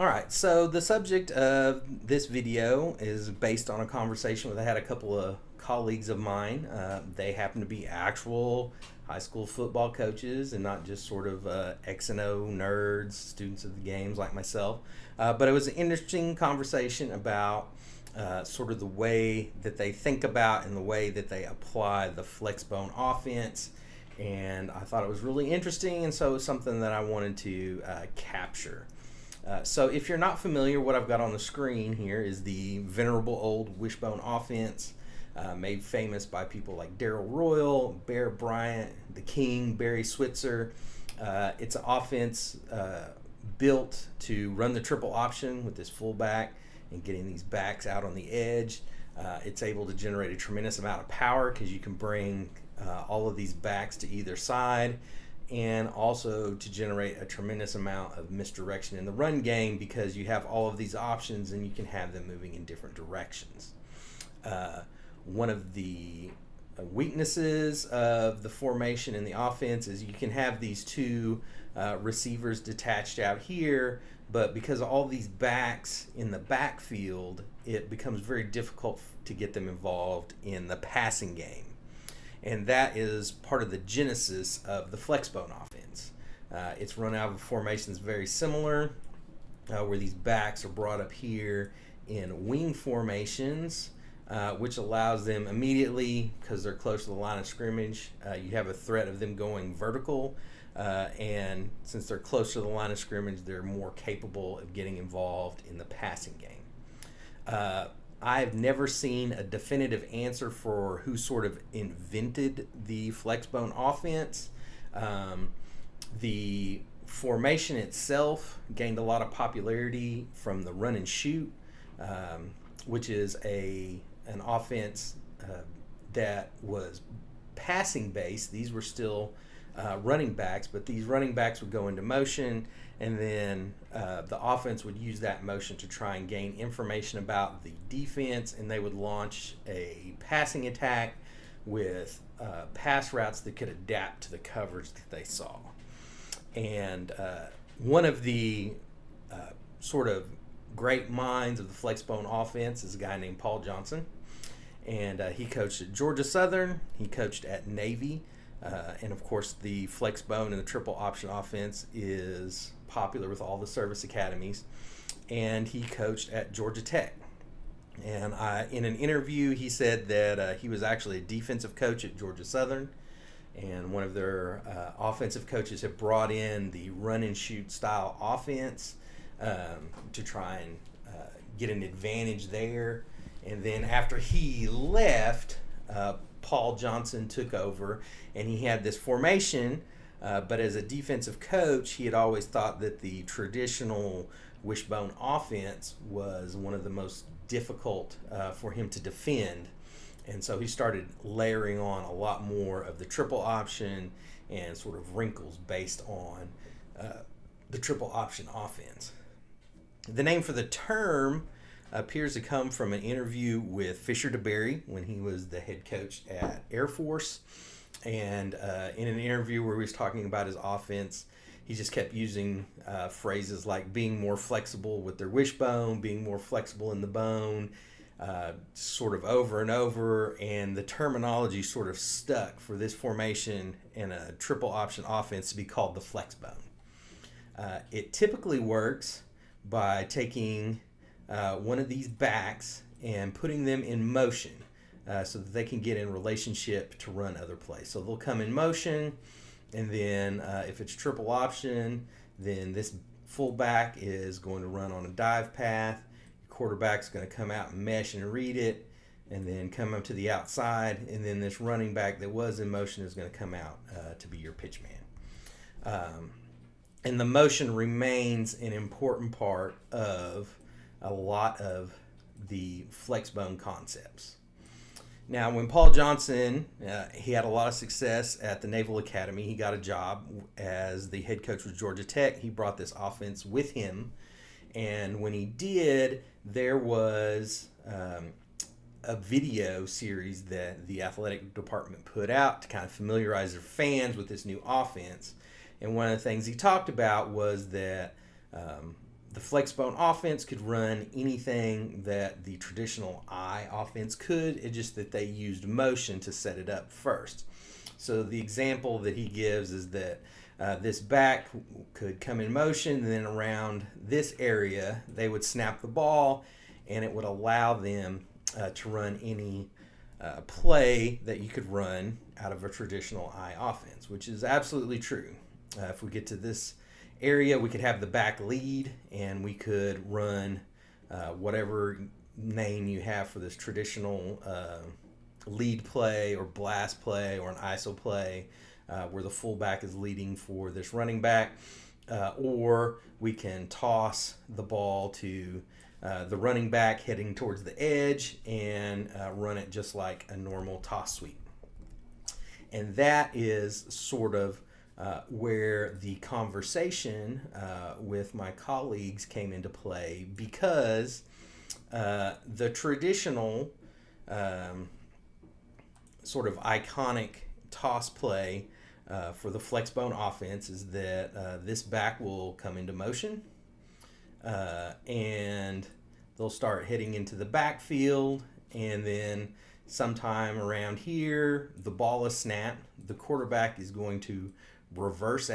All right, so the subject of this video is based on a conversation I had a couple of colleagues of mine. They happen to be actual high school football coaches and not just sort of X and O nerds, students of the games like myself. But it was an interesting conversation about sort of the way that they think about and the way that they apply the Flexbone offense. And I thought it was really interesting, and so it was something that I wanted to capture. So if you're not familiar, what I've got on the screen here is the venerable old Wishbone Offense, made famous by people like Darrell Royal, Bear Bryant, the King, Barry Switzer. It's an offense built to run the triple option with this fullback and getting these backs out on the edge. It's able to generate a tremendous amount of power because you can bring all of these backs to either side, and also to generate a tremendous amount of misdirection in the run game because you have all of these options and you can have them moving in different directions. One of the weaknesses of the formation in the offense is you can have these two receivers detached out here, but because of all these backs in the backfield, it becomes very difficult to get them involved in the passing game. And that is part of the genesis of the Flexbone offense. It's run out of formations very similar, where these backs are brought up here in wing formations, which allows them immediately, because they're close to the line of scrimmage, you have a threat of them going vertical, and since they're close to the line of scrimmage, they're more capable of getting involved in the passing game. I've never seen a definitive answer for who sort of invented the Flexbone offense. The formation itself gained a lot of popularity from the run and shoot, which is an offense that was passing based. These were still running backs, but these running backs would go into motion, and then the offense would use that motion to try and gain information about the defense, and they would launch a passing attack with pass routes that could adapt to the coverage that they saw. And one of the sort of great minds of the Flexbone offense is a guy named Paul Johnson, and he coached at Georgia Southern, he coached at Navy, and of course the Flexbone and the triple option offense is popular with all the service academies, and he coached at Georgia Tech. And in an interview he said that he was actually a defensive coach at Georgia Southern, and one of their offensive coaches had brought in the run and shoot style offense to try and get an advantage there. And then after he left, Paul Johnson took over, and he had this formation, but as a defensive coach, he had always thought that the traditional Wishbone offense was one of the most difficult for him to defend. And so he started layering on a lot more of the triple option and sort of wrinkles based on the triple option offense. The name for the term appears to come from an interview with Fisher DeBerry when he was the head coach at Air Force. And in an interview where he was talking about his offense, he just kept using phrases like being more flexible with their wishbone, being more flexible in the bone, sort of over and over. And the terminology sort of stuck for this formation and a triple option offense to be called the Flexbone. It typically works by taking one of these backs and putting them in motion so that they can get in relationship to run other plays. So they'll come in motion, and then if it's triple option, then this fullback is going to run on a dive path. Your quarterback's going to come out and mesh and read it, and then come up to the outside, and then this running back that was in motion is going to come out to be your pitch man. And the motion remains an important part of a lot of the Flexbone concepts. Now, when Paul Johnson, he had a lot of success at the Naval Academy. He got a job as the head coach with Georgia Tech. He brought this offense with him. And when he did, there was a video series that the athletic department put out to kind of familiarize their fans with this new offense. And one of the things he talked about was that The Flexbone offense could run anything that the traditional I offense could. It's just that they used motion to set it up first. So the example that he gives is that this back could come in motion, and then around this area they would snap the ball, and it would allow them to run any play that you could run out of a traditional I offense, which is absolutely true. If we get to this area, we could have the back lead, and we could run whatever name you have for this traditional lead play or blast play or an ISO play, where the fullback is leading for this running back, or we can toss the ball to the running back heading towards the edge and run it just like a normal toss sweep. And that is sort of where the conversation with my colleagues came into play, because the traditional sort of iconic toss play for the Flexbone offense is that this back will come into motion, and they'll start heading into the backfield, and then sometime around here the ball is snapped. The quarterback is going to reverse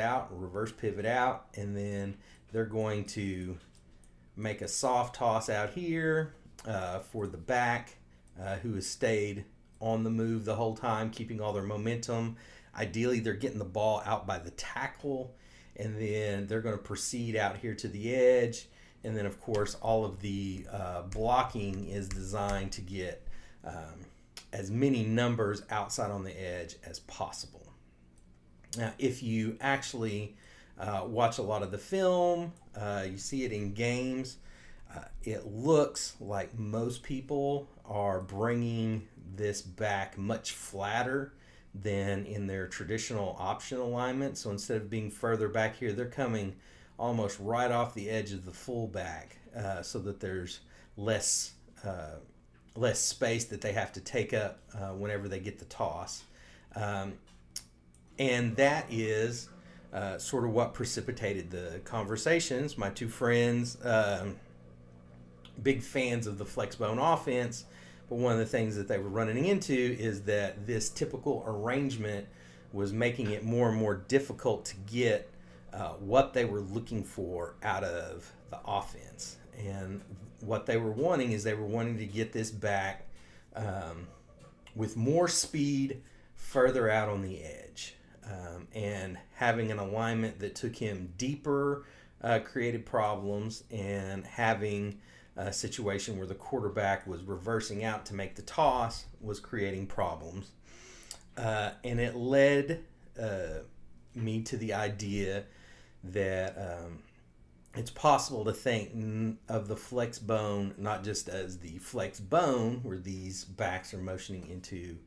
pivot out, and then they're going to make a soft toss out here for the back who has stayed on the move the whole time, keeping all their momentum. Ideally, they're getting the ball out by the tackle, and then they're going to proceed out here to the edge. And then, of course, all of the blocking is designed to get as many numbers outside on the edge as possible. Now, if you actually watch a lot of the film, you see it in games, it looks like most people are bringing this back much flatter than in their traditional option alignment. So instead of being further back here, they're coming almost right off the edge of the fullback, so that there's less space that they have to take up whenever they get the toss. And that is sort of what precipitated the conversations. My two friends, big fans of the Flexbone offense, but one of the things that they were running into is that this typical arrangement was making it more and more difficult to get what they were looking for out of the offense. And what they were wanting is they were wanting to get this back with more speed further out on the edge. And having an alignment that took him deeper created problems, and having a situation where the quarterback was reversing out to make the toss was creating problems. And it led me to the idea that it's possible to think of the Flexbone not just as the Flexbone, where these backs are motioning into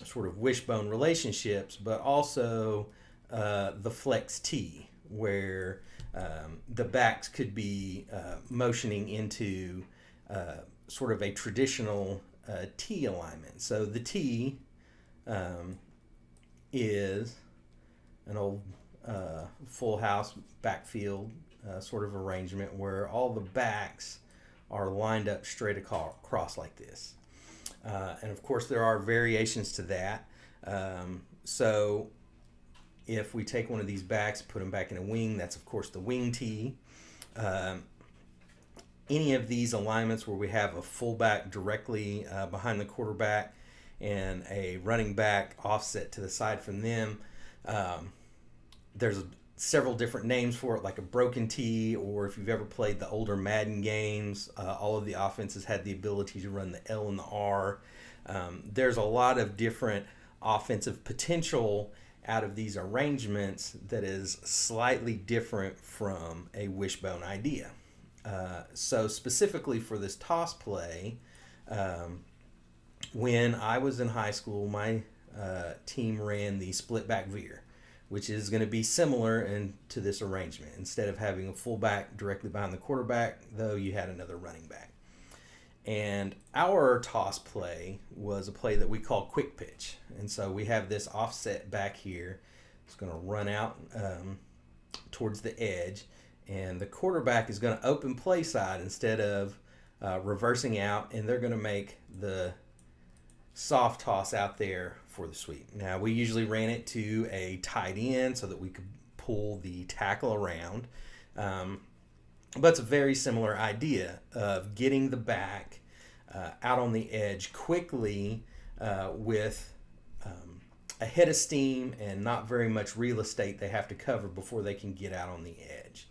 sort of wishbone relationships, but also the FlexT, where the backs could be motioning into sort of a traditional T alignment. So the T is an old full house backfield sort of arrangement where all the backs are lined up straight across like this. And of course there are variations to that. So if we take one of these backs, put them back in a wing, that's of course the wing T. Any of these alignments where we have a fullback directly behind the quarterback and a running back offset to the side from them, there's several different names for it, like a broken T, or if you've ever played the older Madden games, all of the offenses had the ability to run the L and the R. There's a lot of different offensive potential out of these arrangements that is slightly different from a wishbone idea. So specifically for this toss play, when I was in high school, my team ran the split back Veer, which is going to be similar to this arrangement. Instead of having a fullback directly behind the quarterback, though, you had another running back. And our toss play was a play that we call quick pitch. And so we have this offset back here. It's going to run out towards the edge. and the quarterback is going to open play side instead of reversing out, and they're going to make the soft toss out there for the sweep. Now, we usually ran it to a tight end so that we could pull the tackle around. But it's a very similar idea of getting the back out on the edge quickly with a head of steam and not very much real estate they have to cover before they can get out on the edge.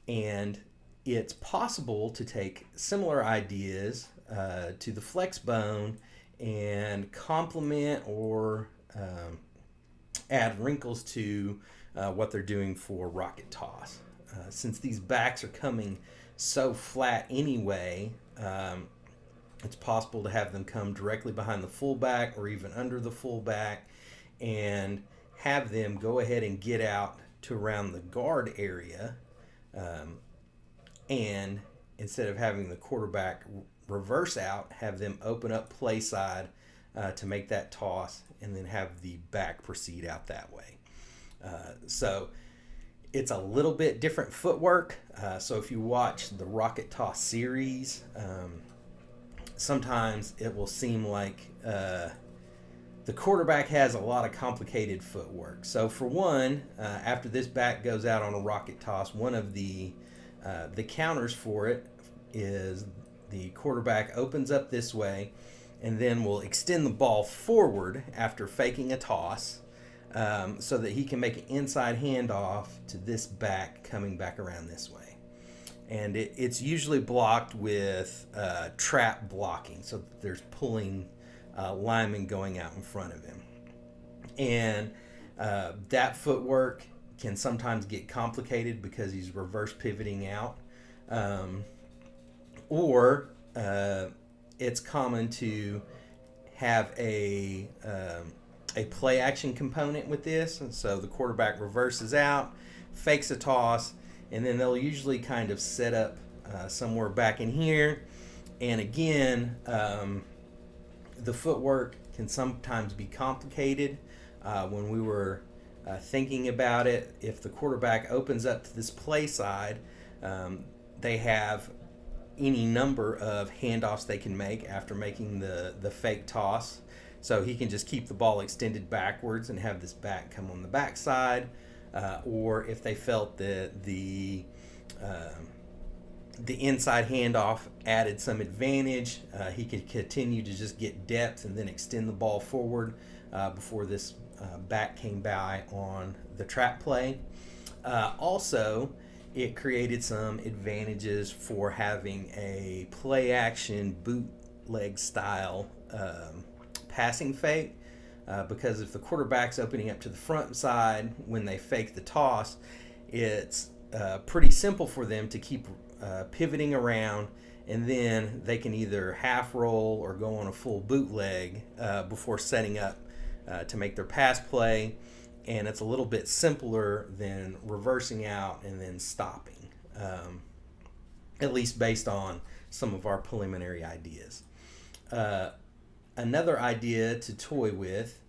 And it's possible to take similar ideas to the Flexbone and complement or add wrinkles to what they're doing for rocket toss. Since these backs are coming so flat anyway, it's possible to have them come directly behind the fullback or even under the fullback and have them go ahead and get out to around the guard area, and instead of having the quarterback reverse out, have them open up play side to make that toss and then have the back proceed out that way. So it's a little bit different footwork. So if you watch the rocket toss series, sometimes it will seem like the quarterback has a lot of complicated footwork. So for one, after this back goes out on a rocket toss, one of the counters for it is the quarterback opens up this way and then will extend the ball forward after faking a toss, so that he can make an inside handoff to this back coming back around this way. And it's usually blocked with trap blocking, so that there's pulling linemen going out in front of him. And that footwork can sometimes get complicated because he's reverse pivoting out. Or it's common to have a play action component with this. And so the quarterback reverses out, fakes a toss, and then they'll usually kind of set up somewhere back in here. And again, the footwork can sometimes be complicated. When we were thinking about it, if the quarterback opens up to this play side, they have any number of handoffs they can make after making the fake toss. So he can just keep the ball extended backwards and have this back come on the backside. Or if they felt that the inside handoff added some advantage, he could continue to just get depth and then extend the ball forward before this back came by on the trap play. Also, it created some advantages for having a play action bootleg style passing fake, because if the quarterback's opening up to the front side when they fake the toss, it's pretty simple for them to keep pivoting around, and then they can either half roll or go on a full bootleg before setting up to make their pass play. And it's a little bit simpler than reversing out and then stopping, at least based on some of our preliminary ideas. Another idea to toy with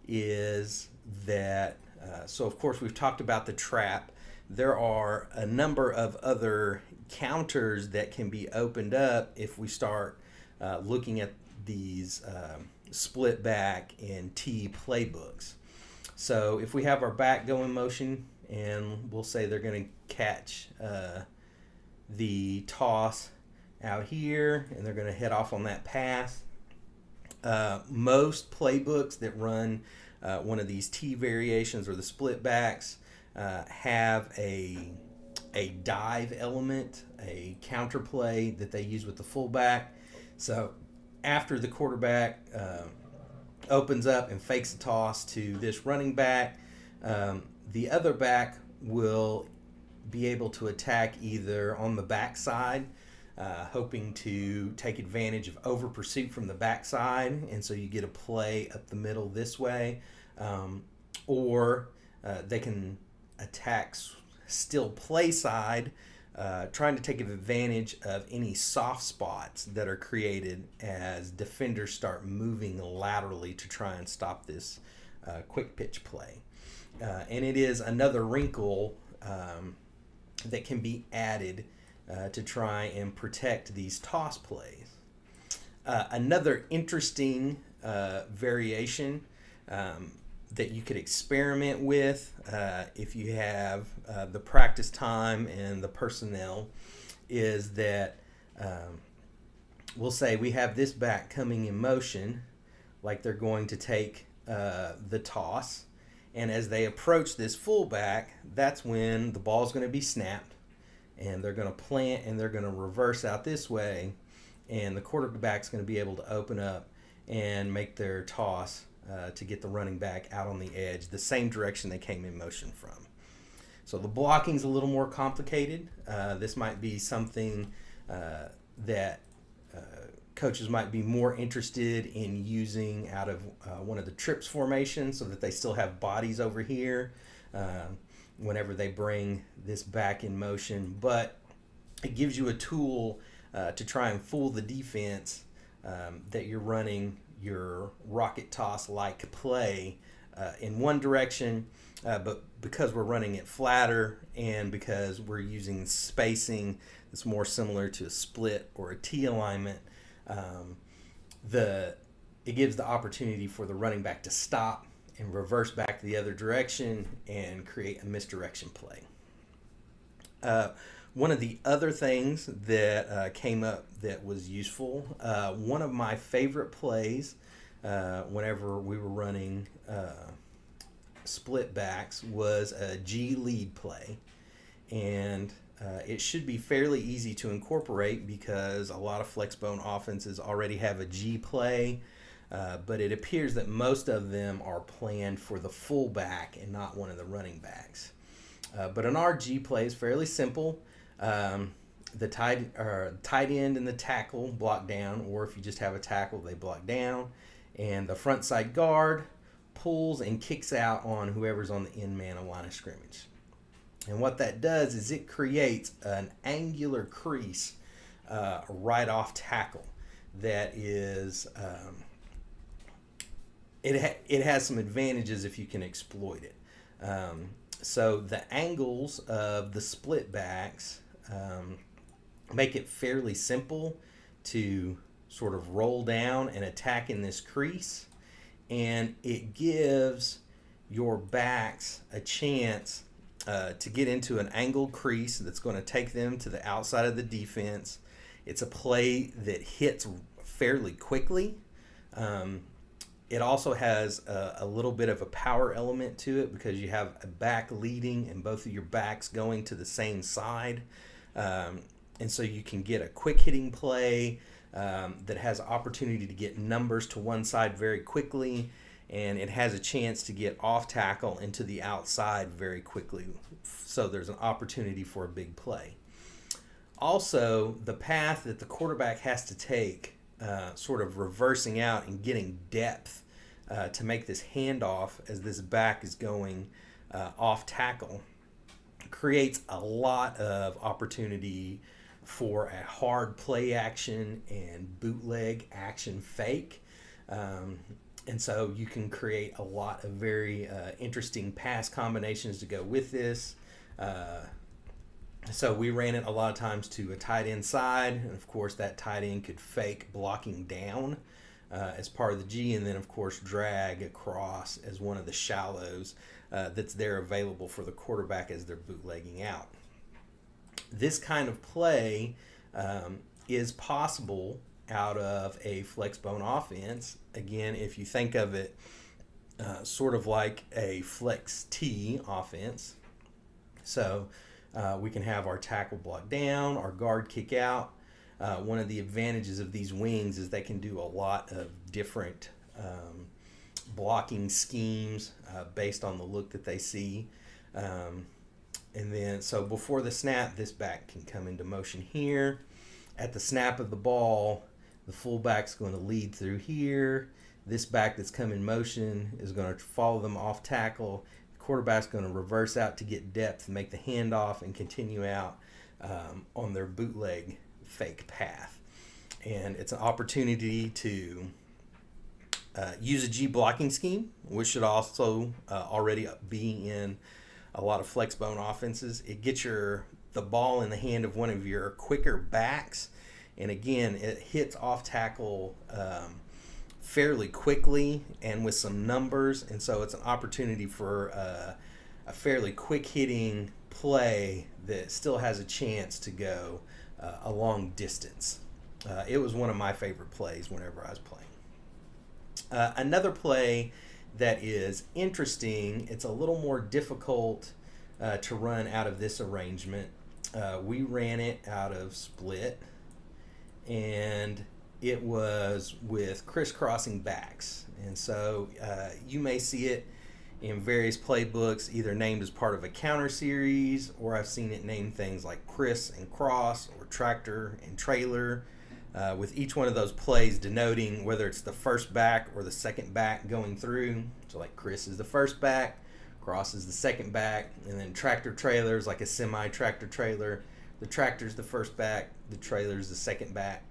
is that, so of course we've talked about the trap. There are a number of other counters that can be opened up if we start looking at these split back and T playbooks. So if we have our back go in motion and we'll say they're going to catch the toss out here and they're going to head off on that pass, most playbooks that run one of these T variations or the split backs have a dive element, a counter play that they use with the fullback. So after the quarterback opens up and fakes a toss to this running back, the other back will be able to attack either on the backside, hoping to take advantage of over pursuit from the backside, and so you get a play up the middle this way, or they can attack still play side, trying to take advantage of any soft spots that are created as defenders start moving laterally to try and stop this quick pitch play. And it is another wrinkle that can be added to try and protect these toss plays. Another interesting variation that you could experiment with if you have the practice time and the personnel is that we'll say we have this back coming in motion like they're going to take the toss, and as they approach this fullback, that's when the ball's going to be snapped and they're going to plant and they're going to reverse out this way, and the quarterback's going to be able to open up and make their toss to get the running back out on the edge the same direction they came in motion from. So the blocking's a little more complicated. This might be something that coaches might be more interested in using out of one of the trips formations so that they still have bodies over here whenever they bring this back in motion. But it gives you a tool to try and fool the defense that you're running your rocket toss like play in one direction, but because we're running it flatter and because we're using spacing that's more similar to a split or a T alignment, it gives the opportunity for the running back to stop and reverse back the other direction and create a misdirection play. One of the other things that came up that was useful, one of my favorite plays whenever we were running split backs was a G lead play, and it should be fairly easy to incorporate because a lot of Flexbone offenses already have a G play, but it appears that most of them are planned for the fullback and not one of the running backs. But an RG play is fairly simple. The tight end and the tackle block down, or if you just have a tackle, they block down, and the front side guard pulls and kicks out on whoever's on the end man of line of scrimmage. And what that does is it creates an angular crease right off tackle that is it has some advantages if you can exploit it. So the angles of the split backs make it fairly simple to sort of roll down and attack in this crease, and it gives your backs a chance to get into an angled crease that's going to take them to the outside of the defense. It's a play that hits fairly quickly. It also has a little bit of a power element to it because you have a back leading and both of your backs going to the same side. And so you can get a quick hitting play that has opportunity to get numbers to one side very quickly, and it has a chance to get off tackle into the outside very quickly. So there's an opportunity for a big play. Also, the path that the quarterback has to take, sort of reversing out and getting depth to make this handoff as this back is going off tackle, creates a lot of opportunity for a hard play action and bootleg action fake. And so you can create a lot of very interesting pass combinations to go with this. So we ran it a lot of times to a tight end side, and of course that tight end could fake blocking down as part of the G, and then of course drag across as one of the shallows that's there available for the quarterback as they're bootlegging out. This kind of play is possible out of a Flexbone offense. Again, if you think of it sort of like a FlexT offense. So we can have our tackle block down, our guard kick out. One of the advantages of these wings is they can do a lot of different blocking schemes based on the look that they see. And then, so before the snap, this back can come into motion here. At the snap of the ball, the fullback's going to lead through here. This back that's come in motion is going to follow them off tackle. The quarterback's going to reverse out to get depth, make the handoff, and continue out on their bootleg fake path. And it's an opportunity to use a G blocking scheme, which should also already be in a lot of Flexbone offenses. It gets the ball in the hand of one of your quicker backs, and again, it hits off tackle fairly quickly and with some numbers, and so it's an opportunity for a fairly quick hitting play that still has a chance to go a long distance. It was one of my favorite plays whenever I was playing. Another play that is interesting, it's a little more difficult to run out of this arrangement. We ran it out of split, and it was with crisscrossing backs. And so you may see it in various playbooks, either named as part of a counter series, or I've seen it named things like Criss and Cross, or Tractor and Trailer, with each one of those plays denoting whether it's the first back or the second back going through. So like Criss is the first back, Cross is the second back, and then Tractor Trailer is like a semi-tractor trailer. The Tractor's the first back, the Trailer's the second back.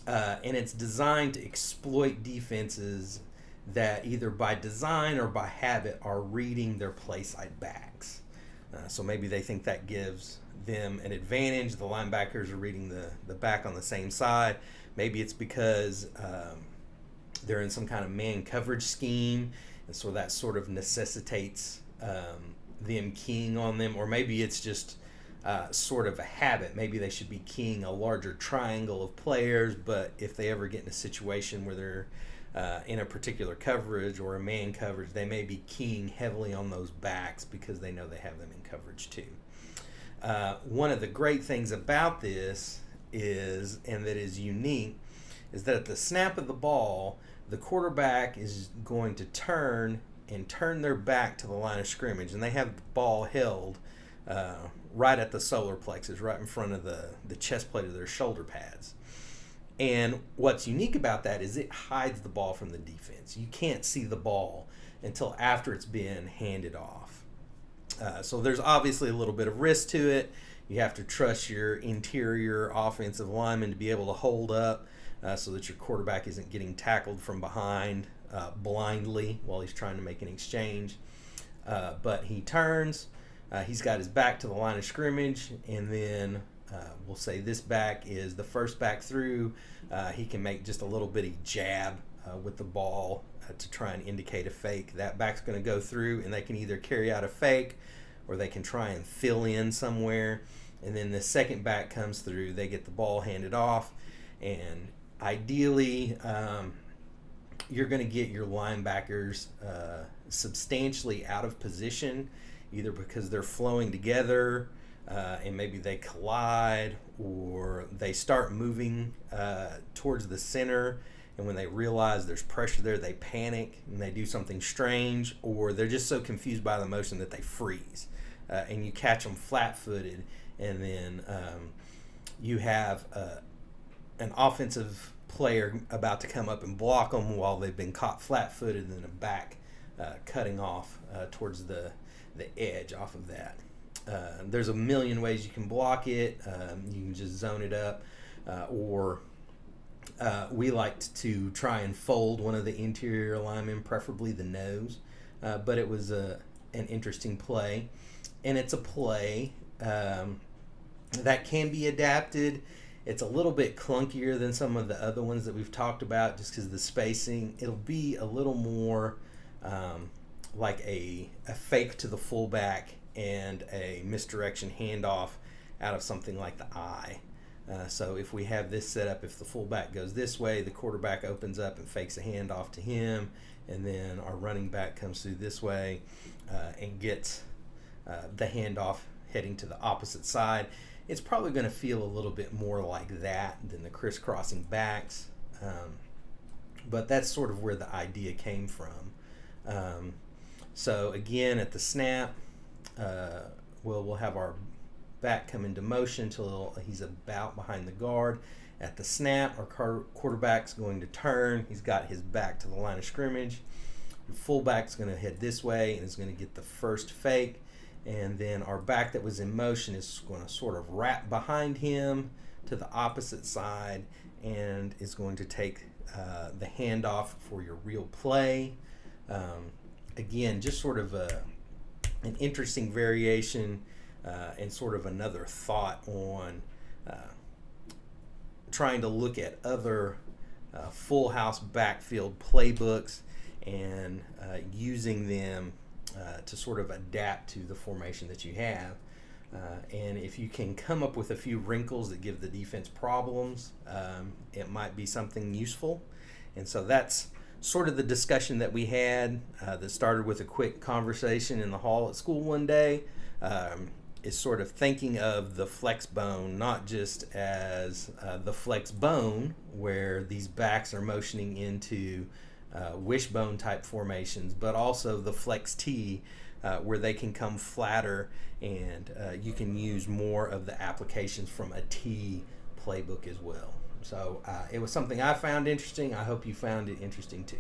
And it's designed to exploit defenses that either by design or by habit are reading their play side backs. So maybe they think that gives them an advantage. The linebackers are reading the back on the same side. Maybe it's because they're in some kind of man coverage scheme, and so that sort of necessitates them keying on them. Or maybe it's just sort of a habit. Maybe they should be keying a larger triangle of players, but if they ever get in a situation where they're in a particular coverage or a man coverage, they may be keying heavily on those backs because they know they have them in coverage too. One of the great things about this is, and that is unique, is that at the snap of the ball, the quarterback is going to turn their back to the line of scrimmage, and they have the ball held right at the solar plexus, right in front of the chest plate of their shoulder pads. And what's unique about that is it hides the ball from the defense. You can't see the ball until after it's been handed off. So there's obviously a little bit of risk to it. You have to trust your interior offensive lineman to be able to hold up so that your quarterback isn't getting tackled from behind blindly while he's trying to make an exchange. But he turns. He's got his back to the line of scrimmage, and then we'll say this back is the first back through. He can make just a little bitty jab with the ball to try and indicate a fake. That back's going to go through, and they can either carry out a fake or they can try and fill in somewhere. And then the second back comes through. They get the ball handed off, and ideally you're going to get your linebackers substantially out of position, either because they're flowing together and maybe they collide, or they start moving towards the center, and when they realize there's pressure there, they panic and they do something strange, or they're just so confused by the motion that they freeze, and you catch them flat-footed, and then you have an offensive player about to come up and block them while they've been caught flat-footed, and then a back cutting off towards the edge off of that. There's a million ways you can block it. You can just zone it up, or we liked to try and fold one of the interior linemen, preferably the nose. But it was an interesting play, and it's a play that can be adapted. It's a little bit clunkier than some of the other ones that we've talked about just because of the spacing. It'll be a little more like a fake to the fullback and a misdirection handoff out of something like the eye. So if we have this set up, if the fullback goes this way, the quarterback opens up and fakes a handoff to him, and then our running back comes through this way and gets the handoff heading to the opposite side. It's probably going to feel a little bit more like that than the crisscrossing backs, but that's sort of where the idea came from. So again, at the snap, we'll have our back come into motion until he's about behind the guard. At the snap, our quarterback's going to turn. He's got his back to the line of scrimmage. The fullback's going to head this way and is going to get the first fake. And then our back that was in motion is going to sort of wrap behind him to the opposite side and is going to take the handoff for your real play. Again, just sort of an interesting variation and sort of another thought on trying to look at other full house backfield playbooks and using them to sort of adapt to the formation that you have. And if you can come up with a few wrinkles that give the defense problems, it might be something useful. And so that's sort of the discussion that we had that started with a quick conversation in the hall at school one day. Is sort of thinking of the Flexbone not just as the Flexbone, where these backs are motioning into wishbone type formations, but also the FlexT, where they can come flatter and you can use more of the applications from a T playbook as well. So it was something I found interesting. I hope you found it interesting too.